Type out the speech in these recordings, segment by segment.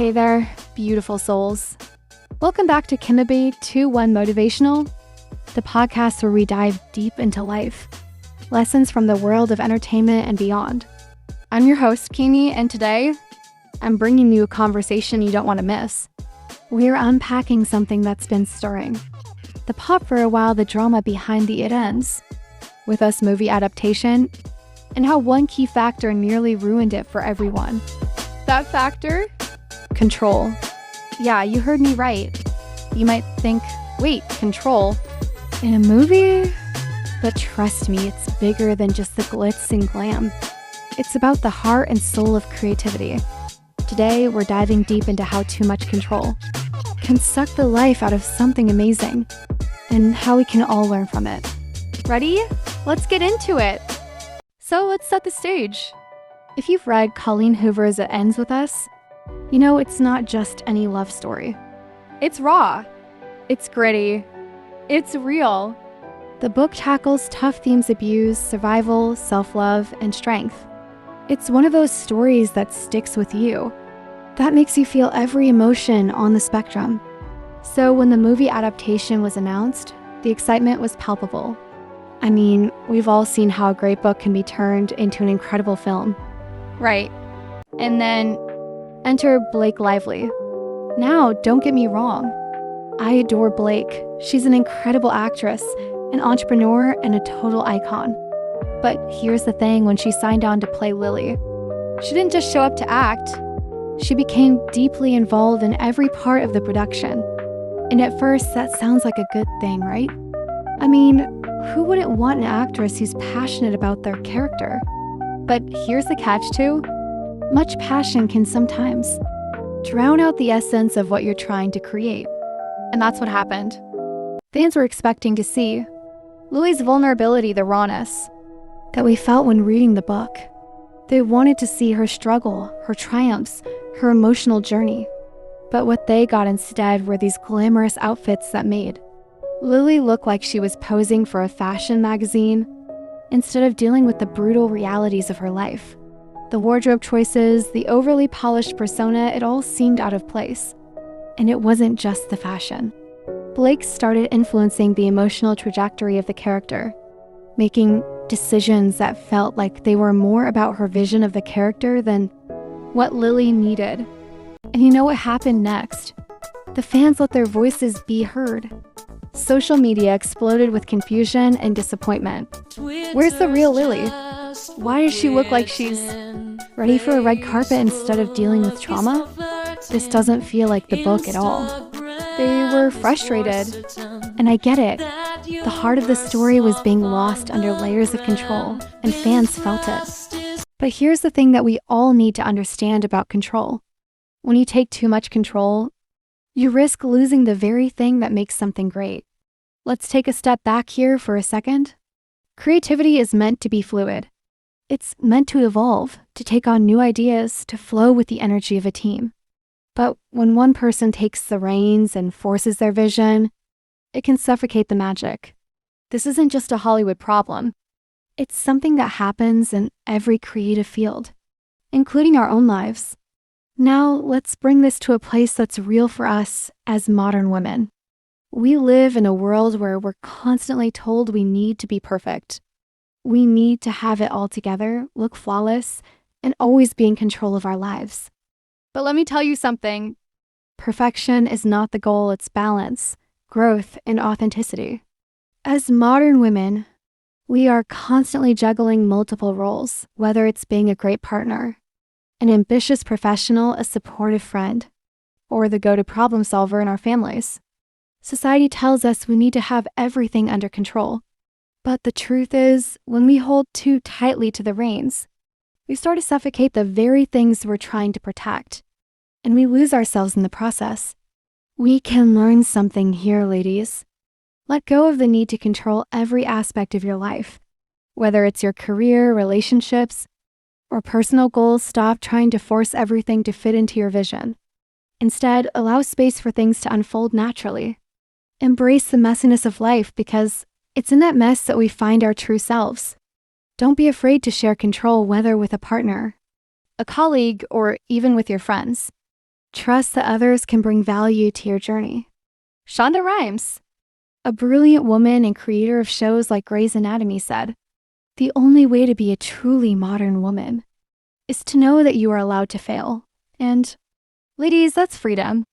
Hey there, beautiful souls. Welcome back to Kimberly 2-1 Motivational, the podcast where we dive deep into life, lessons from the world of entertainment and beyond. I'm your host, Kini, and today I'm bringing you a conversation you don't want to miss. We're unpacking something that's been stirring. The pop for a while, the drama behind the It Ends, with us movie adaptation, and how one key factor nearly ruined it for everyone. That factor? Control. Yeah, you heard me right. You might think, wait, control? In a movie? But trust me, it's bigger than just the glitz and glam. It's about the heart and soul of creativity. Today, we're diving deep into how too much control can suck the life out of something amazing, and how we can all learn from it. Ready? Let's get into it. So let's set the stage. If you've read Colleen Hoover's It Ends with Us, you know it's not just any love story. It's raw. It's gritty. It's real. The book tackles tough themes: abuse, survival, self-love, and strength. It's one of those stories that sticks with you, that makes you feel every emotion on the spectrum. So when the movie adaptation was announced, the excitement was palpable. I mean, we've all seen how a great book can be turned into an incredible film. Right. And then enter Blake Lively. Now, don't get me wrong. I adore Blake. She's an incredible actress, an entrepreneur, and a total icon. But here's the thing: when she signed on to play Lily, she didn't just show up to act. She became deeply involved in every part of the production. And at first, that sounds like a good thing, right? I mean, who wouldn't want an actress who's passionate about their character? But here's the catch too. Much passion can sometimes drown out the essence of what you're trying to create. And that's what happened. Fans were expecting to see Lily's vulnerability, the rawness that we felt when reading the book. They wanted to see her struggle, her triumphs, her emotional journey. But what they got instead were these glamorous outfits that made Lily look like she was posing for a fashion magazine instead of dealing with the brutal realities of her life. The wardrobe choices, the overly polished persona, it all seemed out of place. And it wasn't just the fashion. Blake started influencing the emotional trajectory of the character, making decisions that felt like they were more about her vision of the character than what Lily needed. And you know what happened next? The fans let their voices be heard. Social media exploded with confusion and disappointment. Where's the real Lily? Why does she look like she's ready for a red carpet instead of dealing with trauma? This doesn't feel like the book at all. They were frustrated, and I get it. The heart of the story was being lost under layers of control, and fans felt it. But here's the thing that we all need to understand about control. When you take too much control, you risk losing the very thing that makes something great. Let's take a step back here for a second. Creativity is meant to be fluid. It's meant to evolve, to take on new ideas, to flow with the energy of a team. But when one person takes the reins and forces their vision, it can suffocate the magic. This isn't just a Hollywood problem. It's something that happens in every creative field, including our own lives. Now, let's bring this to a place that's real for us as modern women. We live in a world where we're constantly told we need to be perfect. We need to have it all together, look flawless, and always be in control of our lives. But let me tell you something. Perfection is not the goal, it's balance, growth, and authenticity. As modern women, we are constantly juggling multiple roles, whether it's being a great partner, an ambitious professional, a supportive friend, or the go-to problem solver in our families. Society tells us we need to have everything under control. But the truth is, when we hold too tightly to the reins, we start to suffocate the very things we're trying to protect, and we lose ourselves in the process. We can learn something here, ladies. Let go of the need to control every aspect of your life. Whether it's your career, relationships, or personal goals, stop trying to force everything to fit into your vision. Instead, allow space for things to unfold naturally. Embrace the messiness of life, because it's in that mess that we find our true selves. Don't be afraid to share control, whether with a partner, a colleague, or even with your friends. Trust that others can bring value to your journey. Shonda Rhimes, a brilliant woman and creator of shows like Grey's Anatomy, said, "The only way to be a truly modern woman is to know that you are allowed to fail. And, ladies, that's freedom.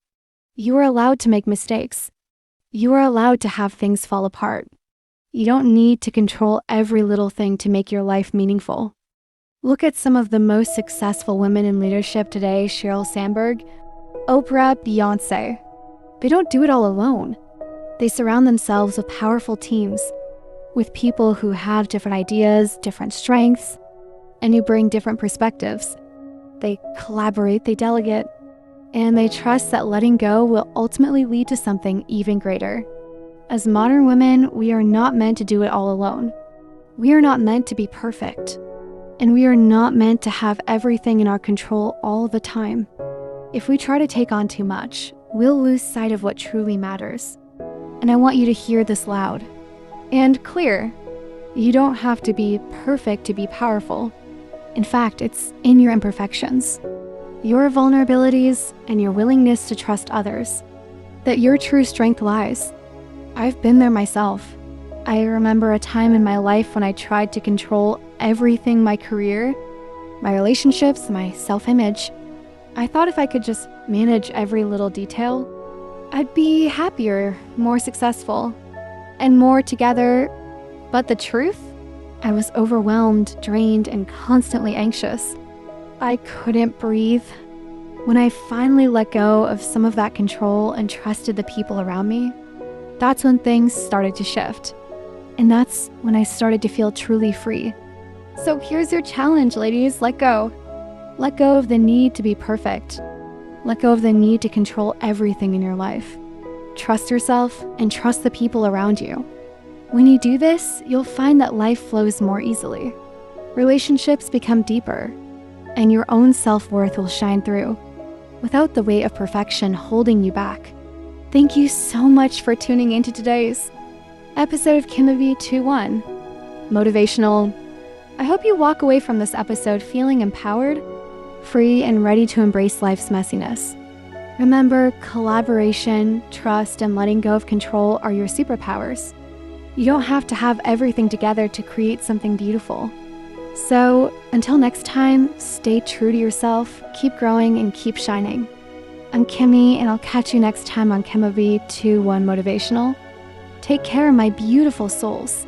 You are allowed to make mistakes. You are allowed to have things fall apart. You don't need to control every little thing to make your life meaningful." Look at some of the most successful women in leadership today: Sheryl Sandberg, Oprah, Beyonce. They don't do it all alone. They surround themselves with powerful teams, with people who have different ideas, different strengths, and who bring different perspectives. They collaborate, they delegate, and they trust that letting go will ultimately lead to something even greater. As modern women, we are not meant to do it all alone. We are not meant to be perfect, and we are not meant to have everything in our control all the time. If we try to take on too much, we'll lose sight of what truly matters. And I want you to hear this loud and clear. You don't have to be perfect to be powerful. In fact, it's in your imperfections, your vulnerabilities, and your willingness to trust others that your true strength lies. I've been there myself. I remember a time in my life when I tried to control everything: my career, my relationships, my self-image. I thought if I could just manage every little detail, I'd be happier, more successful, and more together. But the truth? I was overwhelmed, drained, and constantly anxious. I couldn't breathe. When I finally let go of some of that control and trusted the people around me, that's when things started to shift. And that's when I started to feel truly free. So here's your challenge, ladies: let go. Let go of the need to be perfect. Let go of the need to control everything in your life. Trust yourself and trust the people around you. When you do this, you'll find that life flows more easily. Relationships become deeper, and your own self-worth will shine through, without the weight of perfection holding you back. Thank you so much for tuning into today's episode of Kimberly 2-1 Motivational. I hope you walk away from this episode feeling empowered, free, and ready to embrace life's messiness. Remember, collaboration, trust, and letting go of control are your superpowers. You don't have to have everything together to create something beautiful. So, until next time, stay true to yourself, keep growing, and keep shining. I'm Kimmy, and I'll catch you next time on Kimmy 2-1 Motivational. Take care, my beautiful souls.